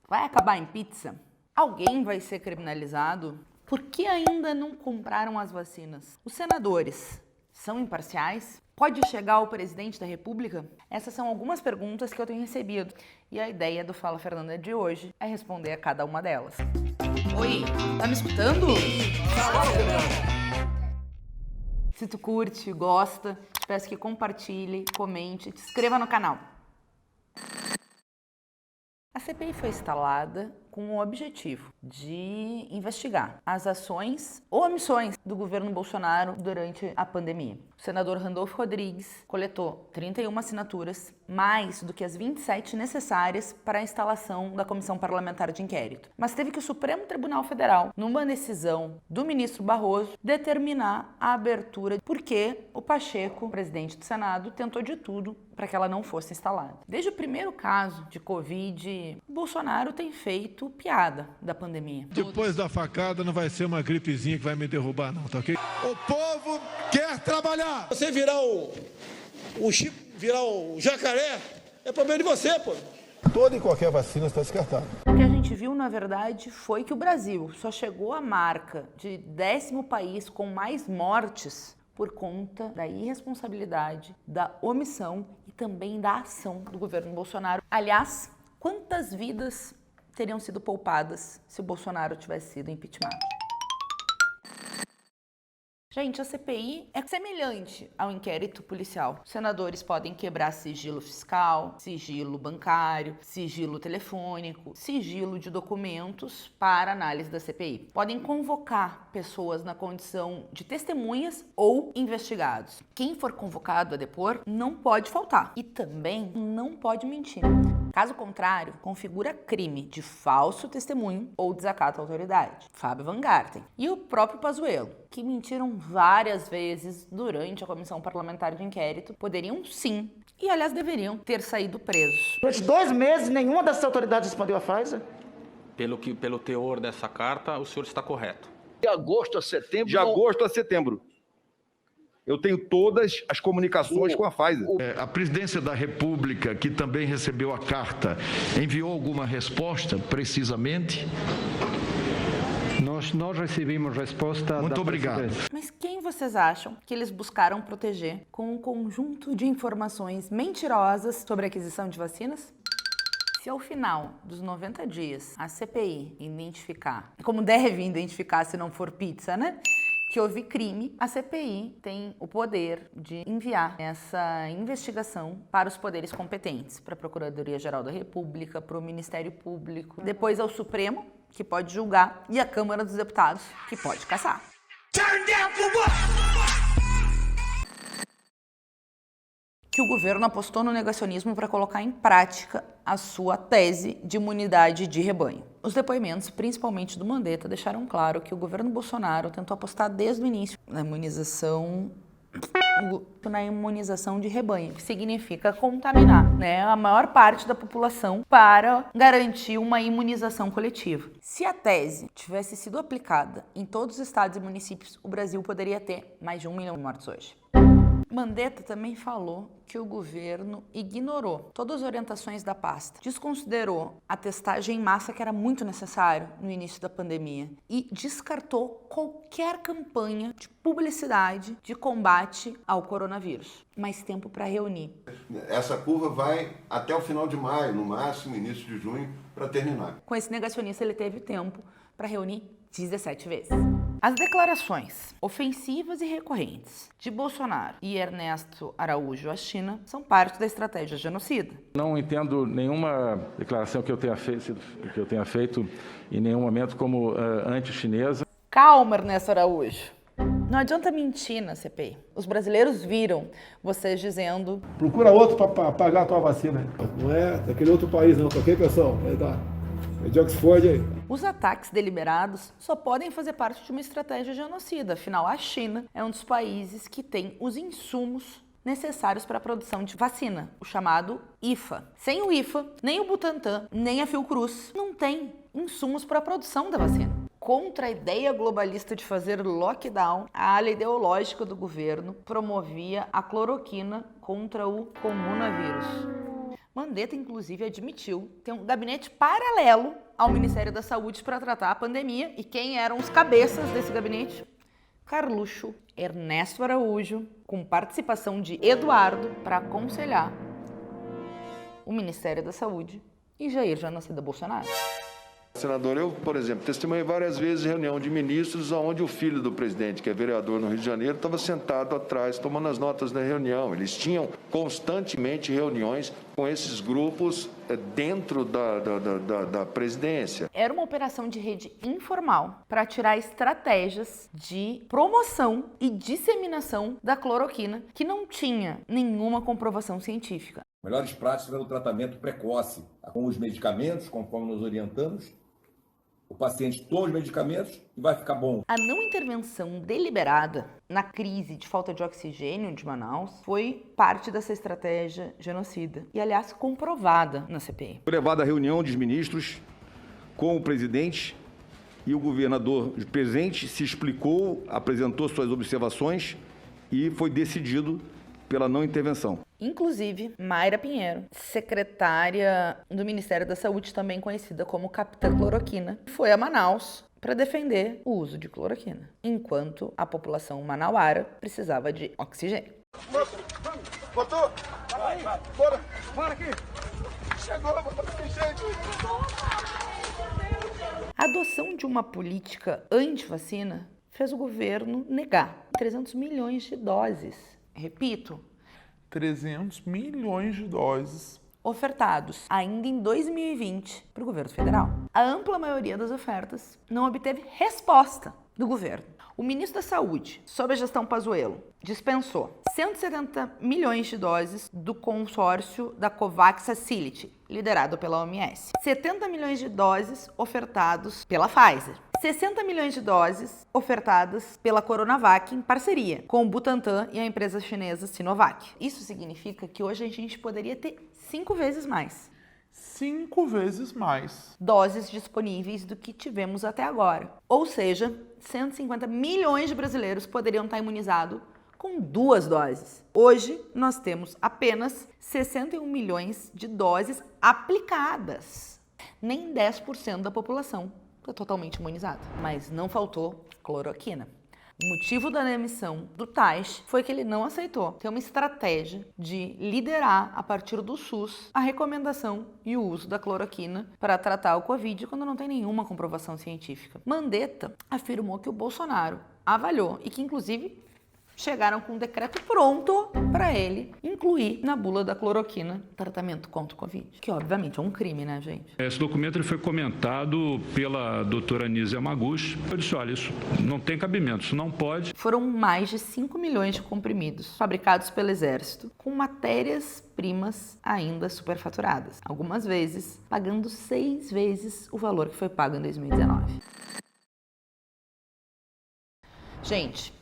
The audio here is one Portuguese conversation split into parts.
Vai acabar em pizza? Alguém vai ser criminalizado? Por que ainda não compraram as vacinas? Os senadores são imparciais? Pode chegar ao presidente da República? Essas são algumas perguntas que eu tenho recebido e a ideia do Fala Fernanda de hoje é responder a cada uma delas. Oi, tá me escutando? Fala, Fernanda! Se tu curte, gosta, te peço que compartilhe, comente, te inscreva no canal. A CPI foi instalada com o objetivo de investigar as ações ou omissões do governo Bolsonaro durante a pandemia. O senador Randolfo Rodrigues coletou 31 assinaturas, mais do que as 27 necessárias para a instalação da Comissão Parlamentar de Inquérito. Mas teve que o Supremo Tribunal Federal, numa decisão do ministro Barroso, determinar a abertura porque o Pacheco, presidente do Senado, tentou de tudo para que ela não fosse instalada. Desde o primeiro caso de Covid, Bolsonaro tem feito piada da pandemia. Depois da facada não vai ser uma gripezinha que vai me derrubar não, tá ok? O povo quer trabalhar! Você virar o Chico, virar o jacaré, é problema de você, pô. Toda e qualquer vacina está descartada. O que a gente viu, na verdade, foi que o Brasil só chegou à marca de 10º país com mais mortes por conta da irresponsabilidade, da omissão e também da ação do governo Bolsonaro. Aliás, quantas vidas teriam sido poupadas se o Bolsonaro tivesse sido impeachmentado? Gente, a CPI é semelhante ao inquérito policial. Os senadores podem quebrar sigilo fiscal, sigilo bancário, sigilo telefônico, sigilo de documentos para análise da CPI. Podem convocar pessoas na condição de testemunhas ou investigados. Quem for convocado a depor não pode faltar e também não pode mentir. Caso contrário, configura crime de falso testemunho ou desacato à autoridade. Fábio Van Garten e o próprio Pazuello, que mentiram várias vezes durante a Comissão Parlamentar de Inquérito, poderiam sim, e aliás deveriam, ter saído presos. Durante 2 meses, nenhuma dessas autoridades respondeu à Pfizer? Pelo teor dessa carta, o senhor está correto. De agosto a setembro... De agosto a setembro. Eu tenho todas as comunicações com a Pfizer. A presidência da República, que também recebeu a carta, enviou alguma resposta precisamente? Nós não recebemos resposta. Muito obrigado. Mas quem vocês acham que eles buscaram proteger com um conjunto de informações mentirosas sobre a aquisição de vacinas? Se ao final dos 90 dias a CPI identificar, como deve identificar se não for pizza, né? Que houve crime, a CPI tem o poder de enviar essa investigação para os poderes competentes, para a Procuradoria-Geral da República, para o Ministério Público, depois ao Supremo, que pode julgar, e à Câmara dos Deputados, que pode cassar. Que o governo apostou no negacionismo para colocar em prática a sua tese de imunidade de rebanho. Os depoimentos, principalmente do Mandetta, deixaram claro que o governo Bolsonaro tentou apostar desde o início na imunização de rebanho, que significa contaminar, a maior parte da população para garantir uma imunização coletiva. Se a tese tivesse sido aplicada em todos os estados e municípios, o Brasil poderia ter mais de 1 milhão de mortes hoje. Mandetta também falou que o governo ignorou todas as orientações da pasta, desconsiderou a testagem em massa que era muito necessário no início da pandemia e descartou qualquer campanha de publicidade de combate ao coronavírus. Mais tempo para reunir. Essa curva vai até o final de maio, no máximo início de junho, para terminar. Com esse negacionista ele teve tempo para reunir 17 vezes. As declarações ofensivas e recorrentes de Bolsonaro e Ernesto Araújo à China são parte da estratégia genocida. Não entendo nenhuma declaração que eu tenha feito em nenhum momento como anti-chinesa. Calma, Ernesto Araújo. Não adianta mentir na CPI. Os brasileiros viram vocês dizendo... Procura outro para pagar a tua vacina. Não é daquele outro país não, tá ok, pessoal? É de Oxford aí. Os ataques deliberados só podem fazer parte de uma estratégia genocida. Afinal, a China é um dos países que tem os insumos necessários para a produção de vacina, o chamado IFA. Sem o IFA, nem o Butantan, nem a Fiocruz não tem insumos para a produção da vacina. Contra a ideia globalista de fazer lockdown, a ala ideológica do governo promovia a cloroquina contra o comunavírus. Mandetta, inclusive, admitiu ter um gabinete paralelo ao Ministério da Saúde para tratar a pandemia. E quem eram os cabeças desse gabinete? Carluxo, Ernesto Araújo, com participação de Eduardo, para aconselhar o Ministério da Saúde e Jair Genocida Bolsonaro. Senador, eu, por exemplo, testemunhei várias vezes reunião de ministros onde o filho do presidente, que é vereador no Rio de Janeiro, estava sentado atrás, tomando as notas da reunião. Eles tinham constantemente reuniões com esses grupos dentro da presidência. Era uma operação de rede informal para tirar estratégias de promoção e disseminação da cloroquina, que não tinha nenhuma comprovação científica. Melhores práticas era o tratamento precoce, com os medicamentos, conforme nos orientamos. O paciente toma os medicamentos e vai ficar bom. A não intervenção deliberada na crise de falta de oxigênio de Manaus foi parte dessa estratégia genocida e, aliás, comprovada na CPI. Foi levada a reunião dos ministros com o presidente e o governador presente se explicou, apresentou suas observações e foi decidido pela não intervenção. Inclusive, Mayra Pinheiro, secretária do Ministério da Saúde, também conhecida como Capitã Cloroquina, foi a Manaus para defender o uso de cloroquina, enquanto a população manauara precisava de oxigênio. Botou? Bora aqui. Chegou, gente. A adoção de uma política anti-vacina fez o governo negar 300 milhões de doses. Repito, 300 milhões de doses ofertados ainda em 2020 para o governo federal. A ampla maioria das ofertas não obteve resposta do governo. O ministro da Saúde, sob a gestão Pazuello, dispensou 170 milhões de doses do consórcio da COVAX Facility, liderado pela OMS. 70 milhões de doses ofertados pela Pfizer. 60 milhões de doses ofertadas pela Coronavac em parceria com o Butantan e a empresa chinesa Sinovac. Isso significa que hoje a gente poderia ter 5 vezes mais. 5 vezes mais Doses disponíveis do que tivemos até agora. Ou seja, 150 milhões de brasileiros poderiam estar imunizados com 2 doses. Hoje, nós temos apenas 61 milhões de doses aplicadas. Nem 10% da população está totalmente imunizada. Mas não faltou cloroquina. O motivo da demissão do Taish foi que ele não aceitou ter uma estratégia de liderar, a partir do SUS, a recomendação e o uso da cloroquina para tratar o Covid quando não tem nenhuma comprovação científica. Mandetta afirmou que o Bolsonaro avaliou e que, inclusive, chegaram com um decreto pronto para ele incluir na bula da cloroquina tratamento contra o Covid. Que, obviamente, é um crime, né, gente? Esse documento ele foi comentado pela doutora Anísia Yamaguchi. Eu disse, olha, isso não tem cabimento, isso não pode. Foram mais de 5 milhões de comprimidos fabricados pelo Exército, com matérias-primas ainda superfaturadas. Algumas vezes, pagando 6 vezes o valor que foi pago em 2019. Gente,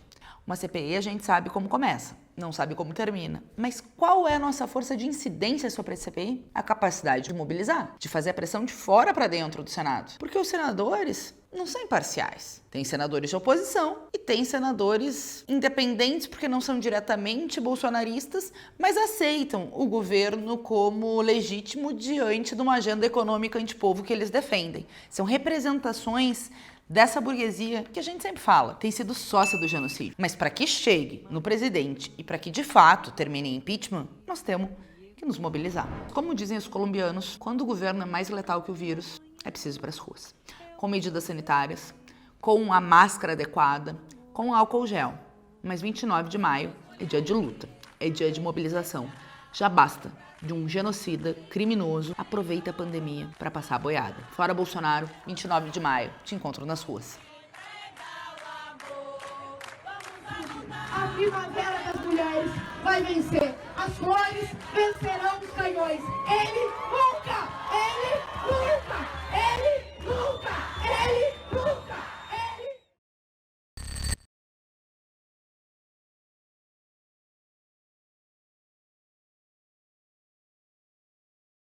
uma CPI a gente sabe como começa, não sabe como termina. Mas qual é a nossa força de incidência sobre a CPI? A capacidade de mobilizar, de fazer a pressão de fora para dentro do Senado. Porque os senadores não são imparciais. Tem senadores de oposição e tem senadores independentes porque não são diretamente bolsonaristas, mas aceitam o governo como legítimo diante de uma agenda econômica antipovo que eles defendem. São representações dessa burguesia que a gente sempre fala, tem sido sócia do genocídio. Mas para que chegue no presidente e para que de fato termine em impeachment, nós temos que nos mobilizar. Como dizem os colombianos, quando o governo é mais letal que o vírus, é preciso ir para as ruas. Com medidas sanitárias, com a máscara adequada, com álcool gel. Mas 29 de maio é dia de luta, é dia de mobilização. Já basta de um genocida criminoso aproveita a pandemia para passar a boiada. Fora Bolsonaro, 29 de maio, te encontro nas ruas. A primavera das mulheres vai vencer. As flores vencerão os canhões. Ele nunca,